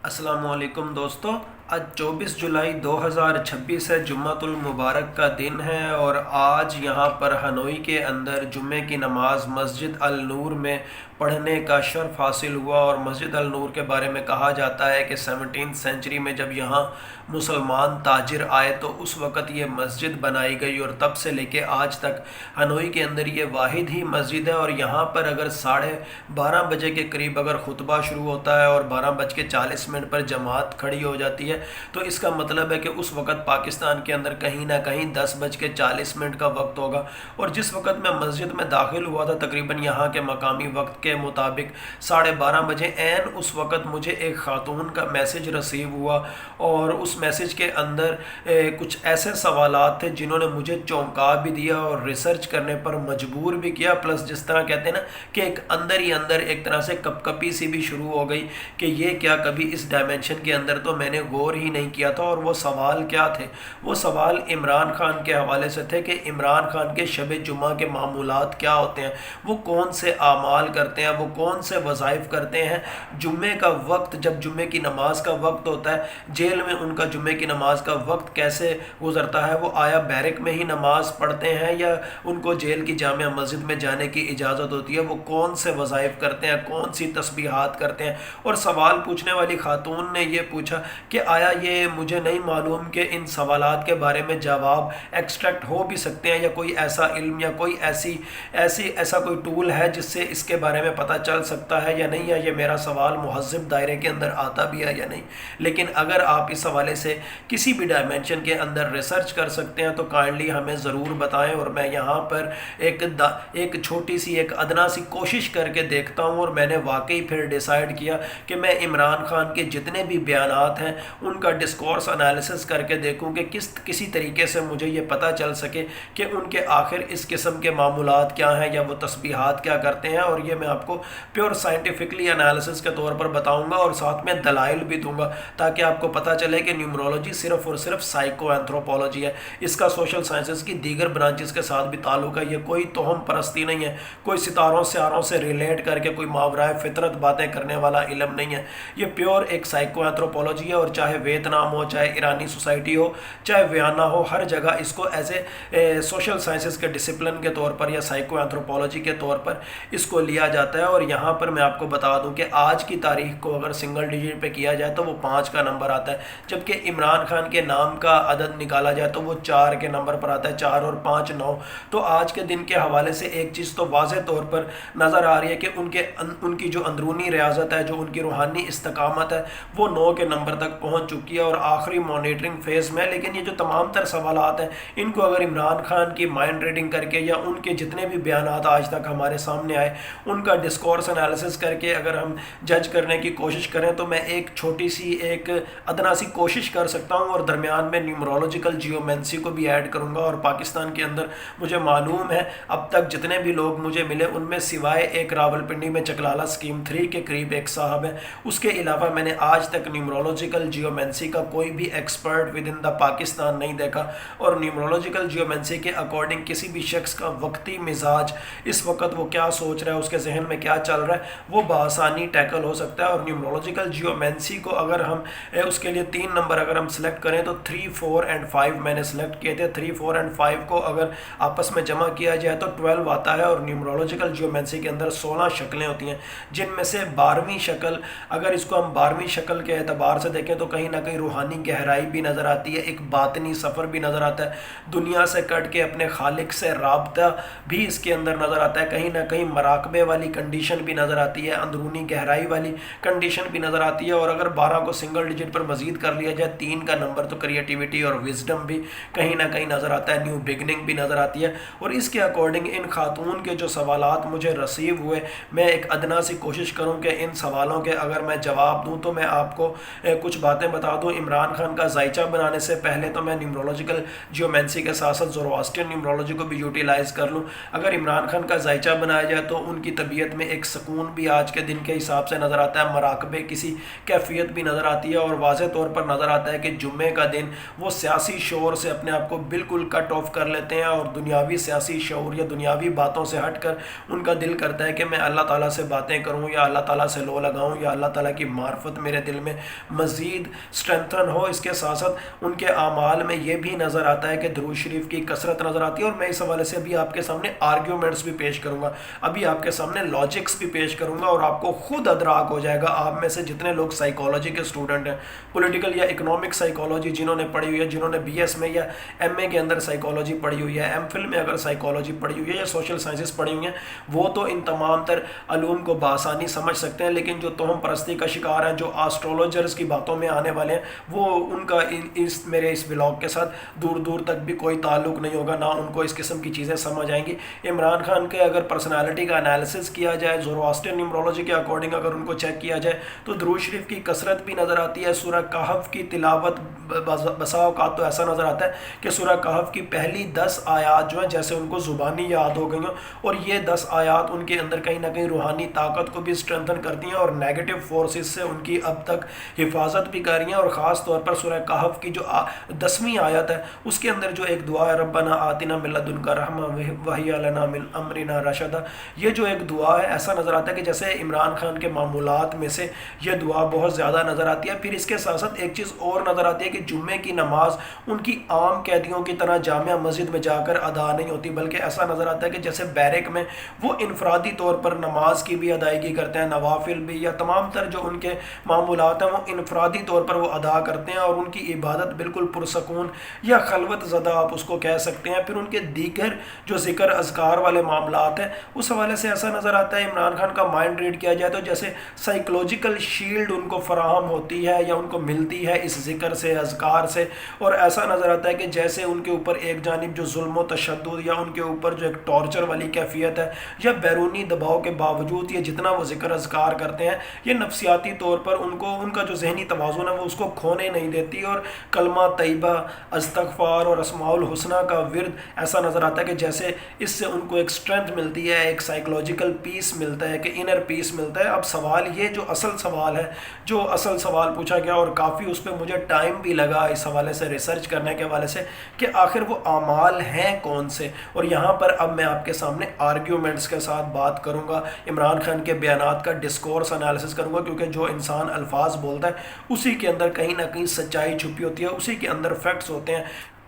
السلام علیکم دوستو، آج 24 جولائی 2026 ہے، جمعۃ المبارک کا دن ہے اور آج یہاں پر ہنوئی کے اندر جمعے کی نماز مسجد النور میں پڑھنے کا شرف حاصل ہوا۔ اور مسجد النور کے بارے میں کہا جاتا ہے کہ 17 سینچری میں جب یہاں مسلمان تاجر آئے تو اس وقت یہ مسجد بنائی گئی، اور تب سے لے کے آج تک ہنوئی کے اندر یہ واحد ہی مسجد ہے۔ اور یہاں پر اگر 12:30 کے قریب اگر خطبہ شروع ہوتا ہے اور 12:40 پر جماعت کھڑی ہو جاتی ہے تو اس کا مطلب ہے کہ اس وقت پاکستان کے اندر کہیں نہ کہیں 10:40 کا وقت ہوگا۔ اور جس وقت میں مسجد میں داخل ہوا تھا تقریباً یہاں کے مقامی وقت کے مطابق 12:30 بجے عین اس وقت مجھے ایک خاتون کا میسج رسیو ہوا، اور اس میسج کے اندر کچھ ایسے سوالات تھے جنہوں نے مجھے چونکا بھی دیا اور ریسرچ کرنے پر مجبور بھی کیا، پلس جس طرح کہتے ہیں نا کہ ایک اندر ہی اندر ایک طرح سے کپ کپی سی بھی شروع ہو گئی کہ یہ کیا، کبھی اس ڈائمنشن کے اندر تو میں نے غور ہی نہیں کیا تھا۔ اور وہ سوال کیا تھے؟ وہ سوال عمران خان کے حوالے سے تھے کہ عمران خان کے شب جمعہ کے معمولات کیا ہوتے ہیں، وہ کون سے اعمال کرتے ہیں، وہ کون سے وظائف کرتے ہیں، جمعے کا وقت جب جمعے کی نماز کا وقت ہوتا ہے جیل میں ان کا جمعے کی نماز کا وقت کیسے گزرتا ہے، وہ آیا بیرک میں ہی نماز پڑھتے ہیں یا ان کو جیل کی جامع مسجد میں جانے کی اجازت ہوتی ہے، وہ کون سے وظائف کرتے ہیں، کون سی تسبیحات کرتے ہیں۔ اور سوال پوچھنے والی خاتون نے یہ پوچھا کہ آیا یہ مجھے نہیں معلوم کہ ان سوالات کے بارے میں جواب ایکسٹریکٹ ہو بھی سکتے ہیں، یا کوئی ایسا علم یا کوئی ایسا کوئی ٹول ہے جس سے اس کے بارے میں پتہ چل سکتا ہے یا نہیں، یا یہ میرا سوال مہذب دائرے کے اندر آتا بھی ہے یا نہیں۔ لیکن اگر آپ اس حوالے سے کسی بھی ڈائمنشن کے اندر ریسرچ کر سکتے ہیں تو کائنڈلی ہمیں ضرور بتائیں، اور میں یہاں پر ایک چھوٹی سی ایک ادنا سی کوشش کر کے دیکھتا ہوں، اور میں نے واقعی پھر ڈیسائیڈ کیا کہ میں عمران خان کے جتنے بھی بیانات ہیں ان کا ڈسکورس انالیسس کر کے دیکھوں کہ کسی طریقے سے مجھے یہ پتہ چل سکے کہ ان کے آخر اس قسم کے معمولات کیا ہیں یا وہ تسبیحات کیا کرتے ہیں۔ اور یہ میں آپ کو پیور سائنٹیفکلی انالیسس کے طور پر بتاؤں گا اور ساتھ میں دلائل بھی دوں گا تاکہ آپ کو پتہ چلے کہ نیومرولوجی صرف اور صرف سائیکو اینتھروپولوجی ہے، اس کا سوشل سائنسز کی دیگر برانچز کے ساتھ بھی تعلق ہے۔ یہ کوئی توہم پرستی نہیں ہے، کوئی ستاروں سیاروں سے ریلیٹ کر کے کوئی ماورائے فطرت باتیں کرنے والا علم نہیں ہے، یہ پیور ایک سائیکو اینتھروپولوجی ہے۔ اور چاہے ویتنام ہو، چاہے ایرانی سوسائٹی ہو، چاہے ویانا ہو، ہر جگہ اس کو ایز اے سوشل سائنسز کے ڈسپلن کے طور پر یا سائیکو اینتھروپولوجی کے طور پر اس کو لیا جاتا ہے۔ اور یہاں پر میں آپ کو بتا دوں کہ آج کی تاریخ کو اگر سنگل ڈیجٹ پہ کیا جائے تو وہ 5 کا نمبر آتا ہے، جبکہ عمران خان کے نام کا عدد نکالا جائے تو وہ 4 کے نمبر پر آتا ہے، 4 اور 5 9۔ تو آج کے دن کے حوالے سے ایک چیز تو واضح طور پر نظر آ رہی ہے کہ ان کی جو اندرونی ریاضت ہے، جو ان کی روحانی استقامت ہے، وہ 9 کے نمبر تک پہنچ چکی ہے اور آخری مانیٹرنگ فیز میں۔ لیکن یہ جو تمام تر سوالات ہیں ان کو اگر عمران خان کی مائنڈ ریڈنگ کر کے یا ان کے جتنے بھی بیانات آج تک ہمارے سامنے آئے ان کا ڈسکورس انالیسس کر کے اگر ہم جج کرنے کی کوشش کریں تو میں ایک چھوٹی سی ایک ادنا سی کوشش کر سکتا ہوں، اور درمیان میں نیومرولوجیکل جیومینسی کو بھی ایڈ کروں گا۔ اور پاکستان کے اندر مجھے معلوم ہے اب تک جتنے بھی لوگ مجھے ملے ان میں سوائے ایک راولپنڈی میں چکلالہ اسکیم 3 کے قریب ایک صاحب ہے، اس کے علاوہ میں نے آج تک نیومرولوجیکل جیومینسی کا کوئی بھی ایکسپرٹ ود ان دا پاکستان نہیں دیکھا۔ اور نیومرولوجیکل جیومینسی کے اکارڈنگ کسی بھی شخص کا وقتی مزاج، اس وقت وہ کیا سوچ رہا ہے، اس کے ذہن میں کیا چل رہا ہے، وہ بآسانی ٹیکل ہو سکتا ہے۔ اور نیومرولوجیکل جیومینسی کو اگر ہم اس کے لیے 3 نمبر اگر ہم سلیکٹ کریں تو 3 4 اور 5 میں نے سلیکٹ کیے تھے۔ 3 4 اور 5 کو اگر آپس میں جمع کیا جائے تو 12 آتا ہے، اور نیومرولوجیکل جیومینسی کے اندر 16 شکلیں ہوتی ہیں، جن میں سے 12ویں شکل اگر اس کو ہم 12ویں شکل کے اعتبار سے دیکھیں تو کہیں نہ کہیں روحانی گہرائی بھی نظر آتی ہے، ایک باطنی سفر بھی نظر آتا ہے، دنیا سے کٹ کے اپنے خالق سے رابطہ بھی اس کے اندر نظر آتا ہے، کہیں نہ کہیں مراقبے والی کنڈیشن بھی نظر آتی ہے، اندرونی گہرائی والی کنڈیشن بھی نظر آتی ہے۔ اور اگر 12 کو سنگل ڈیجٹ پر مزید کر لیا جائے 3 کا نمبر تو کریٹیوٹی اور وزڈم بھی کہیں نہ کہیں نظر آتا ہے، نیو بگننگ بھی نظر آتی ہے۔ اور اس کے اکارڈنگ ان خاتون کے جو سوالات مجھے رسیو ہوئے، میں ایک ادنا سی کوشش کروں کہ ان سوالوں کے اگر میں جواب دوں تو میں آپ کو کچھ باتیں بتا دوں عمران خان کا ذائچہ بنانے سے پہلے تو میں نیمرولوجیکل جیومینسی کے ساتھ ساتھ زوراسٹرین نیمرولوجی کو بھی یوٹیلائز کر لوں. اگر عمران خان کا ذائچہ بنایا جائے تو ان کی طبیعت میں ایک سکون بھی آج کے دن کے حساب سے نظر آتا ہے, مراقبے کسی کیفیت بھی نظر آتی ہے, اور واضح طور پر نظر آتا ہے کہ جمعے کا دن وہ سیاسی شعور سے اپنے آپ کو بالکل کٹ آف کر لیتے ہیں, اور دنیاوی سیاسی شعور یا دنیاوی باتوں سے ہٹ کر ان کا دل کرتا ہے کہ میں اللہ تعالیٰ سے باتیں کروں یا اللہ تعالیٰ سے لو لگاؤں یا اللہ تعالیٰ کی معرفت میرے دل میں مزید اسٹرینتھن ہو. اس کے ساتھ ساتھ ان کے اعمال میں یہ بھی نظر آتا ہے کہ درود شریف کی کثرت نظر آتی ہے, اور میں اس حوالے سے ابھی آپ کے سامنے آرگیومنٹس بھی پیش کروں گا, ابھی آپ کے سامنے لاجکس بھی پیش کروں گا, اور آپ کو خود ادراک ہو جائے گا. آپ میں سے جتنے لوگ سائیکالوجی کے اسٹوڈنٹ ہیں, پولیٹیکل یا اکنامک سائیکالوجی جنہوں نے پڑھی ہوئی ہے, جنہوں نے بی ایس میں یا ایم اے کے اندر سائیکالوجی پڑھی ہوئی ہے, ایم فل میں اگر سائیکالوجی پڑھی ہوئی ہے یا سوشل سائنسز پڑھی ہوئی ہیں, وہ تو ان تمام تر علوم کو بآسانی سمجھ سکتے ہیں. لیکن جو توہم پرستی کا شکار ہیں, جو آسٹرولوجرز کی باتوں میں آنے والے ہیں, وہ ان کا میرے اس بلاگ کے ساتھ دور دور تک بھی کوئی تعلق نہیں ہوگا, نہ ان کو اس قسم کی چیزیں سمجھ آئیں گی. عمران خان کے اگر پرسنالٹی کا انالیسس کیا جائے زوراسٹرین نیمرولوجی کے اکارڈنگ اگر ان کو چیک کیا جائے تو درود شریف کی کثرت بھی نظر آتی ہے. سورہ کہف کی تلاوت بسا اوقات تو ایسا نظر آتا ہے کہ سورہ کہف کی پہلی 10 آیات جو ہیں جیسے ان کو زبانی یاد ہو گئی ہیں, اور یہ 10 آیات ان کے اندر کہیں نہ کہیں روحانی طاقت کو بھی اسٹرینتھن کرتی ہیں, اور نیگیٹو فورسز سے ان کی اب تک حفاظت بھی کر رہی ہیں. اور خاص طور پر سورہ کہف کی جو 10ویں آیت ہے اس کے اندر جو ایک دعا ہے ربنا آتنا من لدنک رحمہ وہی لنا من امرنا رشدا, یہ جو ایک دعا ہے ایسا نظر آتا ہے کہ جیسے عمران خان کے معمولات میں سے یہ دعا بہت زیادہ نظر آتی ہے. پھر اس کے ساتھ ساتھ ایک چیز اور نظر آتی ہے کہ جمعے کی نماز ان کی عام قیدیوں کی طرح جامع مسجد میں جا کر ادا نہیں ہوتی, بلکہ ایسا نظر آتا ہے کہ جیسے بیرک میں وہ انفرادی طور پر نماز کی بھی ادائیگی کرتے ہیں, نوافل بھی, یا تمام تر جو ان کے معمولات ہیں وہ انفرادی طور پر وہ ادا کرتے ہیں, اور ان کی عبادت بالکل پرسکون یا خلوت زدہ آپ اس کو کہہ سکتے ہیں. پھر ان کے دیگر جو ذکر اذکار والے معاملات ہیں اس حوالے سے ایسا نظر آتا ہے عمران خان کا مائنڈ ریڈ کیا جائے تو جیسے سائیکولوجیکل شیلڈ ان کو فراہم ہوتی ہے یا ان کو ملتی ہے اس ذکر سے, اذکار سے, اور ایسا نظر آتا ہے کہ جیسے ان کے اوپر ایک جانب جو ظلم و تشدد یا ان کے اوپر جو ایک ٹارچر والی کیفیت ہے یا بیرونی دباؤ کے باوجود یہ جتنا وہ ذکر اذکار کرتے ہیں یہ نفسیاتی طور پر ان کو ان کا جو ذہنی توازن ہے وہ اس کو کھونے نہیں دیتی, اور کلمہ طیبہ, استغفار اور اسماء الحسنہ کا ورد ایسا نظر آتا ہے کہ جیسے اس سے ان کو ایک اسٹرینتھ ملتی ہے, ایک سائیکولوجیکل پیس ملتا ہے, کہ انر پیس ملتا ہے. اب سوال یہ جو اصل سوال ہے, جو اصل سوال پوچھا گیا اور کافی اس پہ مجھے ٹائم بھی لگا اس حوالے سے ریسرچ کرنے کے حوالے سے کہ آخر وہ اعمال ہیں کون سے, اور یہاں پر اب میں آپ کے سامنے آرگیومنٹس کے ساتھ بات کروں گا, عمران خان کے بیانات کا ڈسکورس انالیسس کروں گا, کیونکہ جو انسان الفاظ بولتا ہے اسی کے اندر کہیں نہ کہیں سچائی چھپی ہوتی ہے, اسی کے اندر فیکٹس ہوتے ہیں.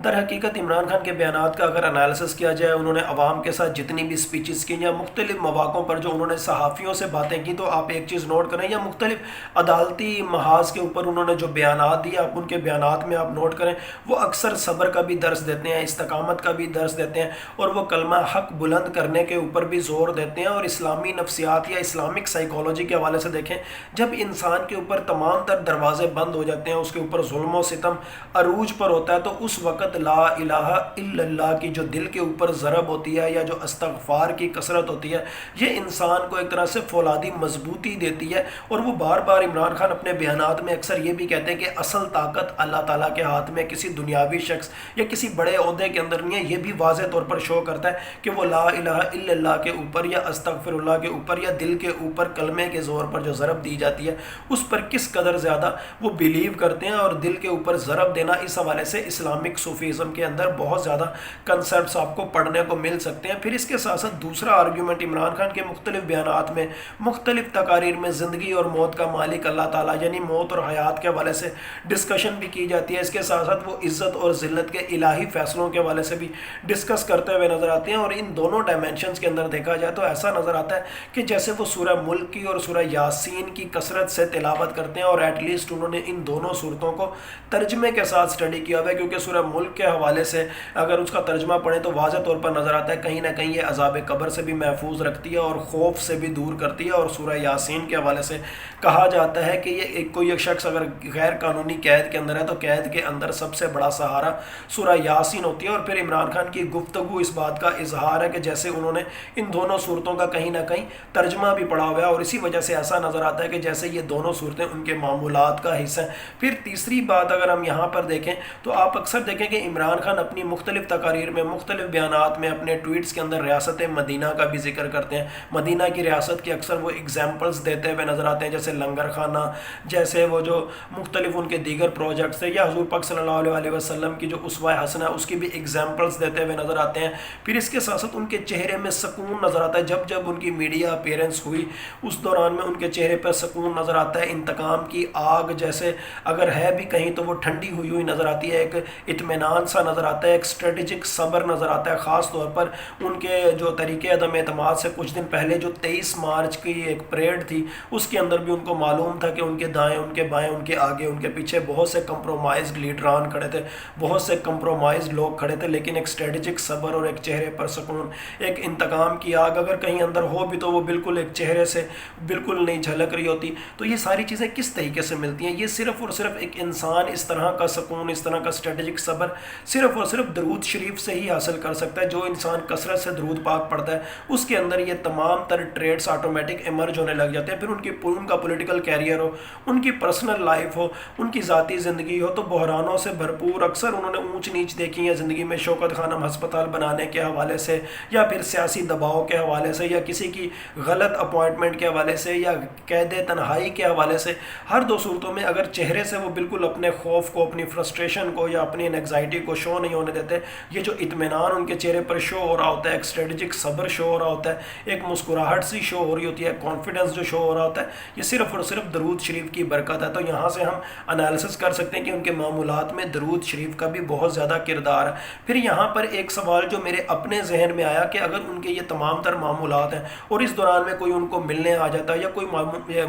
در حقیقت عمران خان کے بیانات کا اگر انالیسس کیا جائے, انہوں نے عوام کے ساتھ جتنی بھی سپیچز کی یا مختلف مواقعوں پر جو انہوں نے صحافیوں سے باتیں کی, تو آپ ایک چیز نوٹ کریں, یا مختلف عدالتی محاذ کے اوپر انہوں نے جو بیانات دیے آپ ان کے بیانات میں آپ نوٹ کریں, وہ اکثر صبر کا بھی درس دیتے ہیں, استقامت کا بھی درس دیتے ہیں, اور وہ کلمہ حق بلند کرنے کے اوپر بھی زور دیتے ہیں. اور اسلامی نفسیات یا اسلامک سائیکالوجی کے حوالے سے دیکھیں, جب انسان کے اوپر تمام تر دروازے بند ہو جاتے ہیں, اس کے اوپر ظلم و ستم عروج پر ہوتا ہے, تو اس وقت لا الہ الا اللہ کی جو دل کے اوپر ضرب ہوتی ہے یا جو استغفار کی کثرت ہوتی ہے, یہ انسان کو ایک طرح سے فولادی مضبوطی دیتی ہے. اور وہ بار بار عمران خان اپنے بیانات میں اکثر یہ بھی کہتے ہیں کہ اصل طاقت اللہ تعالیٰ کے ہاتھ میں, کسی دنیاوی شخص یا کسی بڑے عہدے کے اندر نہیں ہے. یہ بھی واضح طور پر شو کرتا ہے کہ وہ لا الہ الا اللہ کے اوپر یا استغفر اللہ کے اوپر یا دل کے اوپر کلمے کے زور پر جو ضرب دی جاتی ہے اس پر کس قدر زیادہ وہ بیلیو کرتے ہیں. اور دل کے اوپر ضرب دینا, اس حوالے سے اسلامک صوفیزم کے اندر بہت زیادہ کنسیپٹس آپ کو پڑھنے کو مل سکتے ہیں. پھر اس کے ساتھ ساتھ دوسرا آرگیومنٹ, عمران خان کے مختلف بیانات میں مختلف تقاریر میں زندگی اور موت کا مالک اللہ تعالیٰ یعنی موت اور حیات کے حوالے سے ڈسکشن بھی کی جاتی ہے. اس کے ساتھ ساتھ وہ عزت اور ذلت کے الہی فیصلوں کے حوالے سے بھی ڈسکس کرتے ہوئے نظر آتے ہیں. اور ان دونوں ڈائمینشنز کے اندر دیکھا جائے تو ایسا نظر آتا ہے کہ جیسے وہ سورہ ملک کی اور سورہ یاسین کی کثرت سے تلاوت کرتے ہیں, اور ایٹ لیسٹ انہوں نے ان دونوں صورتوں کو ترجمے کے ساتھ سٹڈی کیا ہوا ہے, کیونکہ سورہ ملک ملک کے حوالے سے اگر اس کا ترجمہ پڑھیں تو واضح طور پر نظر آتا ہے کہیں نہ کہیں یہ عذاب قبر سے بھی محفوظ رکھتی ہے اور خوف سے بھی دور کرتی ہے. اور سورہ یاسین کے حوالے سے کہا جاتا ہے کہ یہ کوئی ایک شخص اگر غیر قانونی قید کے اندر ہے تو قید کے اندر سب سے بڑا سہارا سورہ یاسین ہوتی ہے. اور پھر عمران خان کی گفتگو اس بات کا اظہار ہے کہ جیسے انہوں نے ان دونوں صورتوں کا کہیں نہ کہیں ترجمہ بھی پڑھا ہوا ہے اور اسی وجہ سے ایسا نظر آتا ہے کہ جیسے یہ دونوں صورتیں ان کے معمولات کا حصہ ہیں. پھر تیسری بات اگر ہم یہاں پر دیکھیں تو آپ اکثر دیکھیں کہ عمران خان اپنی مختلف تقاریر میں مختلف بیانات میں اپنے ٹویٹس کے اندر ریاست مدینہ کا بھی ذکر کرتے ہیں. مدینہ کی ریاست کی اکثر وہ اگزامپلس دیتے ہوئے نظر آتے ہیں جیسے لنگر خانہ, جیسے وہ جو مختلف ان کے دیگر پروجیکٹس ہیں, یا حضور پاک صلی اللہ علیہ وسلم کی جو اسوہ حسنہ ہے اس کی بھی اگزامپلس دیتے ہوئے نظر آتے ہیں. پھر اس کے ساتھ ساتھ ان کے چہرے میں سکون نظر آتا ہے. جب جب ان کی میڈیا اپیرنس ہوئی اس دوران میں ان کے چہرے پر سکون نظر آتا ہے. انتقام کی آگ جیسے اگر ہے بھی کہیں تو وہ ٹھنڈی ہوئی ہوئی نظر آتی ہے, ایک اطمینان سا نظر آتا ہے, ایک اسٹریٹجک صبر نظر آتا ہے. خاص طور پر ان کے جو طریقے عدم اعتماد سے کچھ دن پہلے جو 23 مارچ کی ایک پریڈ تھی اس کے اندر بھی ان کو معلوم تھا کہ ان کے دائیں, ان کے بائیں, ان کے آگے, ان کے پیچھے بہت سے کمپرومائزڈ لیڈران کھڑے تھے, بہت سے کمپرومائزڈ لوگ کھڑے تھے, لیکن ایک اسٹریٹجک صبر اور ایک چہرے پر سکون, ایک انتقام کی آگ اگر کہیں اندر ہو بھی تو وہ بالکل ایک چہرے سے بالکل نہیں جھلک رہی ہوتی. تو یہ ساری چیزیں کس طریقے سے ملتی ہیں؟ یہ صرف اور صرف ایک انسان اس طرح کا سکون, اس طرح کا اسٹریٹجک صبر صرف اور صرف درود شریف سے ہی حاصل کر سکتا ہے. جو انسان کثرت سے درود پاک پڑھتا ہے اس کے اندر یہ تمام تر ٹریٹس آٹومیٹک ایمرج ہونے لگ جاتے ہیں. پھر ان کا پولیٹیکل کیریئر ہو, ان کی پرسنل لائف ہو, ان کی ذاتی زندگی ہو تو بحرانوں سے بھرپور. اکثر انہوں نے اونچ نیچ دیکھی ہے زندگی میں, شوکت خانم ہسپتال بنانے کے حوالے سے, یا پھر سیاسی دباؤ کے حوالے سے, یا کسی کی غلط اپوائنٹمنٹ کے حوالے سے, یا قید تنہائی کے حوالے سے. ہر دو صورتوں میں اگر چہرے سے وہ بالکل اپنے خوف کو, اپنی فرسٹریشن کو یا اپنی انگزائٹی کو شو نہیں ہونے دیتے, یہ جو اطمینان ان کے چہرے پر شو ہو رہا ہوتا ہے, ایک اسٹریٹجک صبر شو ہو رہا ہوتا ہے, ایک مسکراہٹ سی شو ہو رہی ہوتی ہے, کانفیڈنس جو شو ہو رہا ہوتا ہے, یہ صرف اور صرف درود شریف کی برکت ہے. تو یہاں سے ہم انالیسس کر سکتے ہیں کہ ان کے معمولات میں درود شریف کا بھی بہت زیادہ کردار ہے. پھر یہاں پر ایک سوال جو میرے اپنے ذہن میں آیا کہ اگر ان کے یہ تمام تر معمولات ہیں اور اس دوران میں کوئی ان کو ملنے آ جاتا ہے, یا کوئی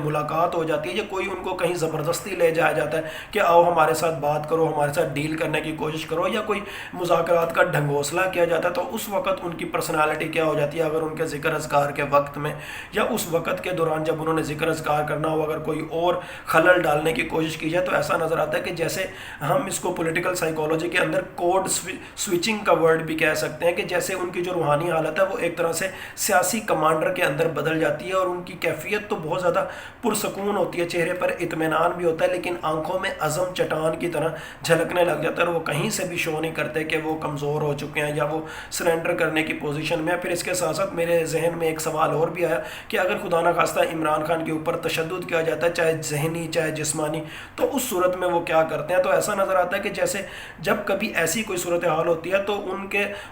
ملاقات ہو جاتی ہے, یا کوئی ان کو کہیں زبردستی لے جایا جاتا ہے کہ آؤ ہمارے ساتھ بات کرو, ہمارے ساتھ ڈیل کرنے کی کوشش کرو, یا کوئی مذاکرات کا ڈھنگوسلا کیا جاتا ہے, تو اس وقت ان کی پرسنالٹی کیا ہو جاتی ہے؟ اگر ان کے ذکر اذکار کے وقت میں یا اس وقت کے دوران جب انہوں نے ذکر اذکار کرنا ہو, اگر کوئی اور خلل ڈالنے کی کوشش کی جائے تو ایسا نظر آتا ہے کہ جیسے ہم اس کو پولیٹیکل سائیکالوجی کے اندر کوڈ سوئچنگ کا ورڈ بھی کہہ سکتے ہیں, کہ جیسے ان کی جو روحانی حالت ہے وہ ایک طرح سے سیاسی کمانڈر کے اندر بدل جاتی ہے, اور ان کی کیفیت تو بہت زیادہ پرسکون ہوتی ہے, چہرے پر اطمینان بھی ہوتا ہے, لیکن آنکھوں میں عزم چٹان کی طرح جھلکنے لگ جاتا ہے, اور وہ کہیں سے بھی شو نہیں کرتے کہ وہ کمزور ہو چکے ہیں یا وہ سرنڈر کرنے کی پوزیشن میں. پھر اس کے ساتھ ساتھ میرے ذہن میں ایک سوال اور بھی آیا کہ اگر خدا نہ خواستہ عمران خان کے اوپر تشدد کیا جاتا ہے, چاہے ذہنی چاہے جسمانی, تو اس صورت میں وہ کیا کرتے ہیں؟ تو ایسا نظر آتا ہے کہ جیسے جب کبھی ایسی کوئی صورتحال ہوتی ہے تو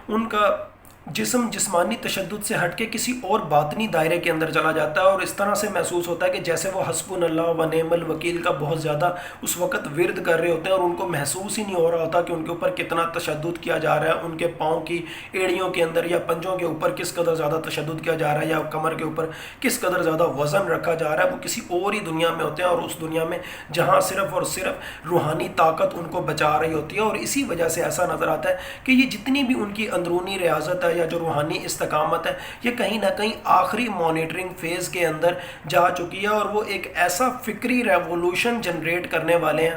ان کا جسم جسمانی تشدد سے ہٹ کے کسی اور باطنی دائرے کے اندر چلا جاتا ہے, اور اس طرح سے محسوس ہوتا ہے کہ جیسے وہ حسبنا اللہ و نعم الوکیل کا بہت زیادہ اس وقت ورد کر رہے ہوتے ہیں, اور ان کو محسوس ہی نہیں ہو رہا ہوتا کہ ان کے اوپر کتنا تشدد کیا جا رہا ہے, ان کے پاؤں کی ایڑیوں کے اندر یا پنجوں کے اوپر کس قدر زیادہ تشدد کیا جا رہا ہے, یا کمر کے اوپر کس قدر زیادہ وزن رکھا جا رہا ہے. وہ کسی اور ہی دنیا میں ہوتے ہیں, اور اس دنیا میں جہاں صرف اور صرف روحانی طاقت ان کو بچا رہی ہوتی ہے. اور اسی وجہ سے ایسا نظر آتا ہے کہ یہ جتنی بھی ان کی اندرونی ریاضت ہے یا جو روحانی استقامت ہے, یہ کہیں نہ کہیں آخری مانیٹرنگ فیز کے اندر جا چکی ہے, اور وہ ایک ایسا فکری ریولوشن جنریٹ کرنے والے ہیں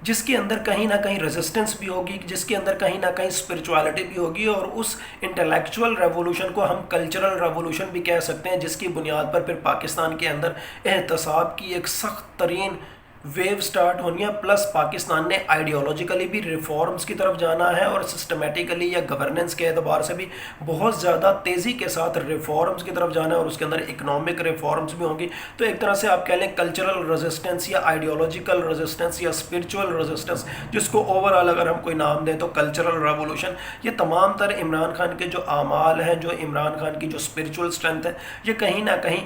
جس کے اندر کہیں نہ کہیں ریزسٹنس بھی ہوگی, جس کے اندر کہیں نہ کہیں اسپرچوالٹی بھی ہوگی, اور اس انٹلیکچوئل ریولوشن کو ہم کلچرل ریولوشن بھی کہہ سکتے ہیں, جس کی بنیاد پر پھر پاکستان کے اندر احتساب کی ایک سخت ترین ویو سٹارٹ ہونی ہے. پلس پاکستان نے آئیڈیالوجیکلی بھی ریفارمز کی طرف جانا ہے, اور سسٹمیٹیکلی یا گورننس کے اعتبار سے بھی بہت زیادہ تیزی کے ساتھ ریفارمز کی طرف جانا ہے, اور اس کے اندر اکنامک ریفارمز بھی ہوں گی. تو ایک طرح سے آپ کہہ لیں کلچرل ریزسٹنس یا آئیڈیالوجیکل ریزسٹنس یا اسپرچول ریزسٹنس, جس کو اوور آل اگر ہم کوئی نام دیں تو کلچرل ریولوشن. یہ تمام تر عمران خان کے جو اعمال ہیں, جو عمران خان کی جو اسپرچول اسٹرینتھ ہے, یہ کہیں نہ کہیں